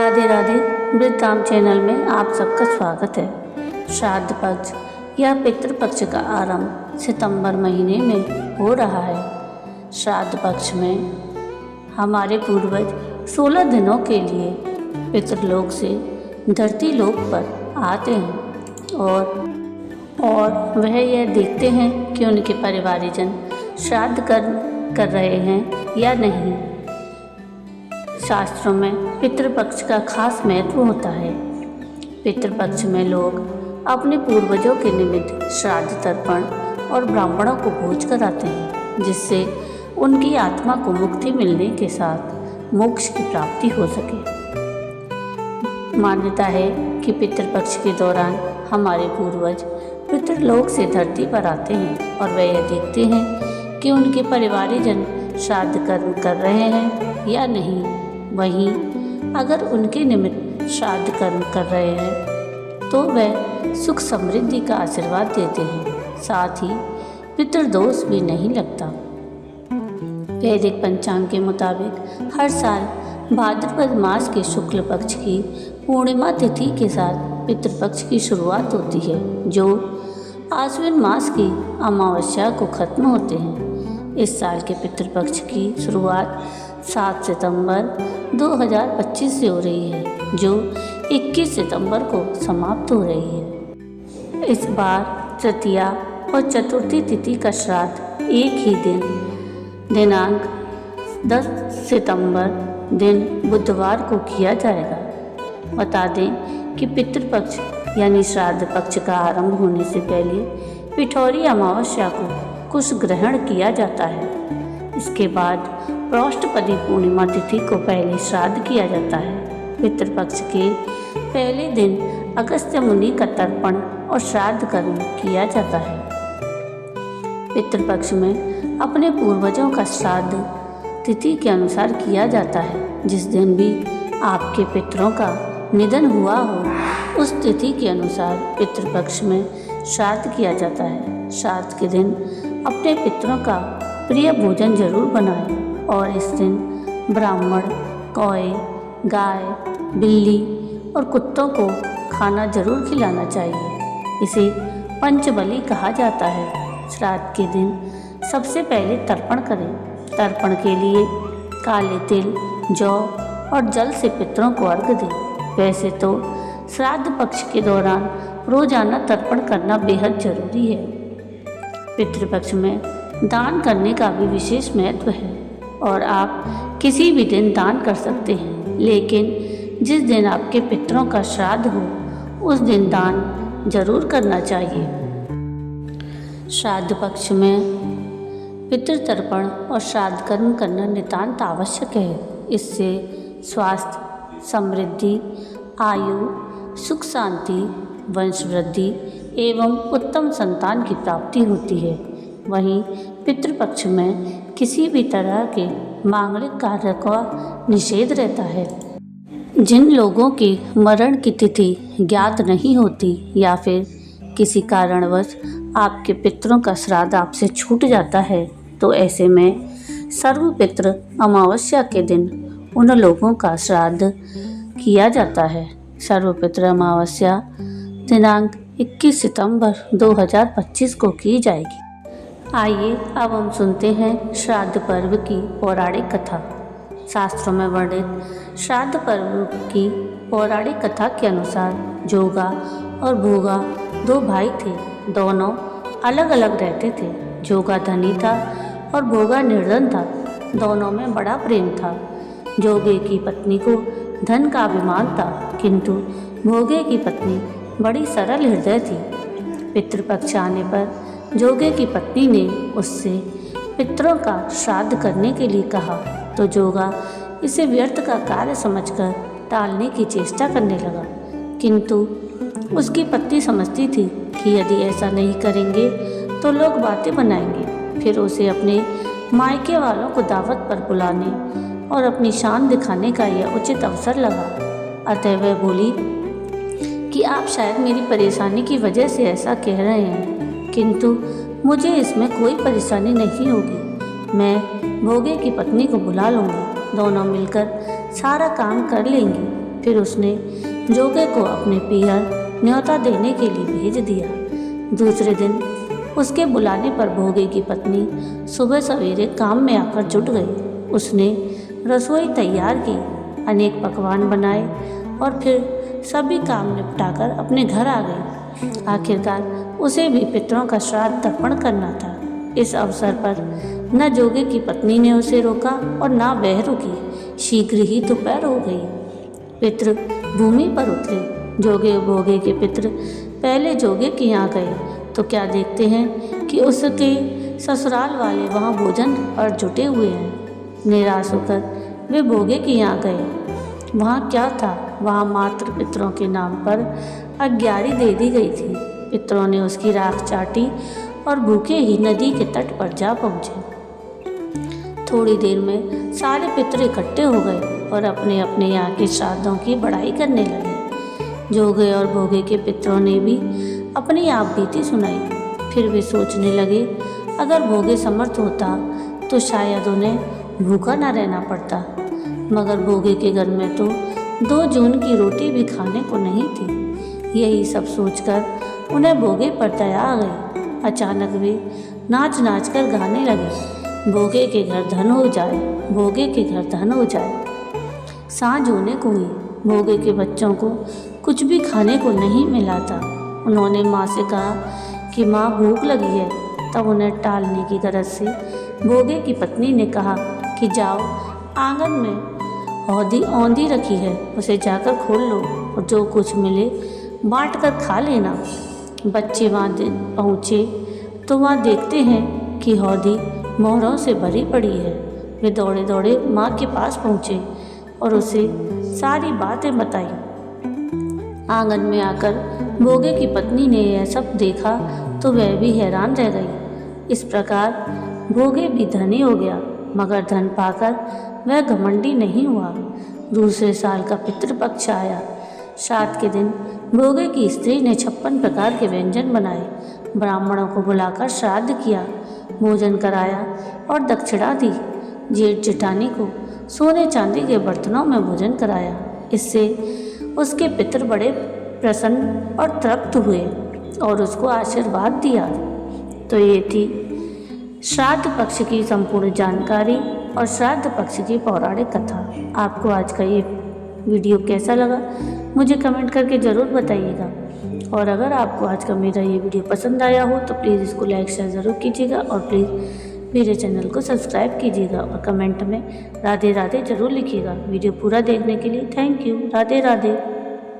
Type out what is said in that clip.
Radhe Radhe. वृद्धाम channel में आप सबका स्वागत है। श्राद्ध पक्ष या पितृपक्ष का आरंभ सितंबर महीने में हो रहा है। श्राद्ध पक्ष में हमारे पूर्वज 16 दिनों के लिए पितृलोक से धरती लोक पर आते हैं और वह यह देखते हैं कि उनके परिवारजन श्राद्ध कर रहे हैं या नहीं। शास्त्रों में पितृपक्ष का खास महत्व होता है। पितृपक्ष में लोग अपने पूर्वजों के निमित्त श्राद्ध तर्पण और ब्राह्मणों को भोज कराते हैं, जिससे उनकी आत्मा को मुक्ति मिलने के साथ मोक्ष की प्राप्ति हो सके। मान्यता है कि पितृपक्ष के दौरान हमारे पूर्वज पितृलोक से धरती पर आते हैं और वे यह देखते हैं कि उनके परिवारजन श्राद्ध कर्म कर रहे हैं या नहीं। वहीं अगर उनके निमित्त श्राद्ध कर्म कर रहे हैं तो वह सुख समृद्धि का आशीर्वाद देते हैं, साथ ही पितृदोष भी नहीं लगता। वैदिक पंचांग के मुताबिक हर साल भाद्रपद मास के शुक्ल पक्ष की पूर्णिमा तिथि के साथ पितृपक्ष की शुरुआत होती है, जो आश्विन मास की अमावस्या को खत्म होते हैं। इस साल के पितृपक्ष की शुरुआत 7 सितंबर 2025 से हो रही है, जो 21 सितंबर को समाप्त हो रही है। इस बार तृतीया और चतुर्थी तिथि का श्राद्ध एक ही दिन दिनांक 10 सितंबर दिन बुधवार को किया जाएगा। बता दें कि पितृपक्ष यानी श्राद्ध पक्ष का आरंभ होने से पहले पिठौरी अमावस्या को कुश ग्रहण किया जाता है। इसके बाद पौषपदी पूर्णिमा तिथि को पहले श्राद्ध किया जाता है। पितृपक्ष के पहले दिन अगस्त्य मुनि का तर्पण और श्राद्ध कर्म किया जाता है। पितृपक्ष में अपने पूर्वजों का श्राद्ध तिथि के अनुसार किया जाता है। जिस दिन भी आपके पितरों का निधन हुआ हो, उस तिथि के अनुसार पितृपक्ष में श्राद्ध किया जाता है। श्राद्ध के दिन अपने पितरों का प्रिय भोजन जरूर बनाएं और इस दिन ब्राह्मण, कौए, गाय, बिल्ली और कुत्तों को खाना जरूर खिलाना चाहिए। इसे पंचबली कहा जाता है। श्राद्ध के दिन सबसे पहले तर्पण करें। तर्पण के लिए काले तिल, जौ और जल से पितरों को अर्घ दें। वैसे तो श्राद्ध पक्ष के दौरान रोजाना तर्पण करना बेहद जरूरी है। पितृपक्ष में दान करने का भी विशेष महत्व है और आप किसी भी दिन दान कर सकते हैं, लेकिन जिस दिन आपके पितरों का श्राद्ध हो उस दिन दान जरूर करना चाहिए। श्राद्ध पक्ष में पितृतर्पण और श्राद्ध कर्म करना नितांत आवश्यक है। इससे स्वास्थ्य, समृद्धि, आयु, सुख शांति, वंश वृद्धि एवं उत्तम संतान की प्राप्ति होती है। वहीं पितृपक्ष में किसी भी तरह के मांगलिक कार्य का निषेध रहता है। जिन लोगों की मरण की तिथि ज्ञात नहीं होती या फिर किसी कारणवश आपके पितरों का श्राद्ध आपसे छूट जाता है, तो ऐसे में सर्वपितृ अमावस्या के दिन उन लोगों का श्राद्ध किया जाता है। सर्वपितृ अमावस्या दिनांक 21 सितंबर 2025 को की जाएगी। आइए अब हम सुनते हैं श्राद्ध पर्व की पौराणिक कथा। शास्त्रों में वर्णित श्राद्ध पर्व की पौराणिक कथा के अनुसार जोगा और भोगा 2 भाई थे। दोनों अलग अलग रहते थे। जोगा धनी था और भोगा निर्धन था। दोनों में बड़ा प्रेम था। जोगे की पत्नी को धन का अभिमान था, किंतु भोगे की पत्नी बड़ी सरल हृदय थी। पितृपक्ष आने पर जोगे की पत्नी ने उससे पितरों का श्राद्ध करने के लिए कहा, तो जोगा इसे व्यर्थ का कार्य समझकर टालने की चेष्टा करने लगा। किंतु उसकी पत्नी समझती थी कि यदि ऐसा नहीं करेंगे तो लोग बातें बनाएंगे। फिर उसे अपने मायके वालों को दावत पर बुलाने और अपनी शान दिखाने का यह उचित अवसर लगा। अतः वह बोली कि आप शायद मेरी परेशानी की वजह से ऐसा कह रहे हैं, किंतु मुझे इसमें कोई परेशानी नहीं होगी। मैं भोगे की पत्नी को बुला लूँगी, दोनों मिलकर सारा काम कर लेंगी। फिर उसने जोगे को अपने पीहर न्योता देने के लिए भेज दिया। दूसरे दिन उसके बुलाने पर भोगे की पत्नी सुबह सवेरे काम में आकर जुट गई। उसने रसोई तैयार की, अनेक पकवान बनाए और फिर सभी काम निपटाकर अपने घर आ गई। आखिरकार उसे भी पितरों का श्राद्ध तर्पण करना था। इस अवसर पर न जोगे की पत्नी ने उसे रोका और न वह रुकी। शीघ्र ही दोपहर हो गई। पितृ भूमि पर उतरे। जोगे भोगे के पितृ पहले जोगे के यहाँ गए तो क्या देखते हैं कि उसके ससुराल वाले वहाँ भोजन पर जुटे हुए हैं। निराश होकर वे भोगे के यहाँ गए। वहाँ क्या था? वहाँ मात्र पितरों के नाम पर अग्यारी दे दी गई थी। पितरों ने उसकी राख चाटी और भूखे ही नदी के तट पर जा पहुँचे। थोड़ी देर में सारे पितर इकट्ठे हो गए और अपने अपने यहाँ के श्राद्धों की बड़ाई करने लगे। जोगे और भोगे के पितरों ने भी अपनी आप बीती सुनाई। फिर वे सोचने लगे, अगर भोगे समर्थ होता तो शायद उन्हें भूखा न रहना पड़ता, मगर भोगे के घर में तो 2 जून की रोटी भी खाने को नहीं थी। यही सब सोचकर उन्हें भोगे पर दया आ गई। अचानक वे नाच नाच कर गाने लगे, भोगे के घर धन हो जाए, भोगे के घर धन हो जाए। सांझ होने को हुई। भोगे के बच्चों को कुछ भी खाने को नहीं मिला था। उन्होंने माँ से कहा कि माँ भूख लगी है। तब उन्हें टालने की गरज से भोगे की पत्नी ने कहा कि जाओ, आंगन में औंधी रखी है, उसे जाकर खोल लो और जो कुछ मिले बांट कर खा लेना। बच्चे वहाँ पहुँचे तो वहाँ देखते हैं कि हौदी मोहरों से भरी पड़ी है। वे दौड़े दौड़े माँ के पास पहुँचे और उसे सारी बातें बताई। आंगन में आकर भोगे की पत्नी ने यह सब देखा तो वह भी हैरान रह गई। इस प्रकार भोगे भी धनी हो गया, मगर धन पाकर वह घमंडी नहीं हुआ। दूसरे साल का पितृपक्ष आया। श्राद्ध के दिन भोगे की स्त्री ने 56 प्रकार के व्यंजन बनाए। ब्राह्मणों को बुलाकर श्राद्ध किया, भोजन कराया और दक्षिणा दी। जेठ जेठानी को सोने चांदी के बर्तनों में भोजन कराया। इससे उसके पितर बड़े प्रसन्न और तृप्त हुए और उसको आशीर्वाद दिया। तो ये थी श्राद्ध पक्ष की संपूर्ण जानकारी और श्राद्ध पक्ष की पौराणिक कथा। आपको आज का ये वीडियो कैसा लगा मुझे कमेंट करके ज़रूर बताइएगा। और अगर आपको आज का मेरा ये वीडियो पसंद आया हो तो प्लीज़ इसको लाइक शेयर ज़रूर कीजिएगा और प्लीज़ मेरे चैनल को सब्सक्राइब कीजिएगा और कमेंट में राधे राधे ज़रूर लिखिएगा। वीडियो पूरा देखने के लिए थैंक यू। राधे राधे।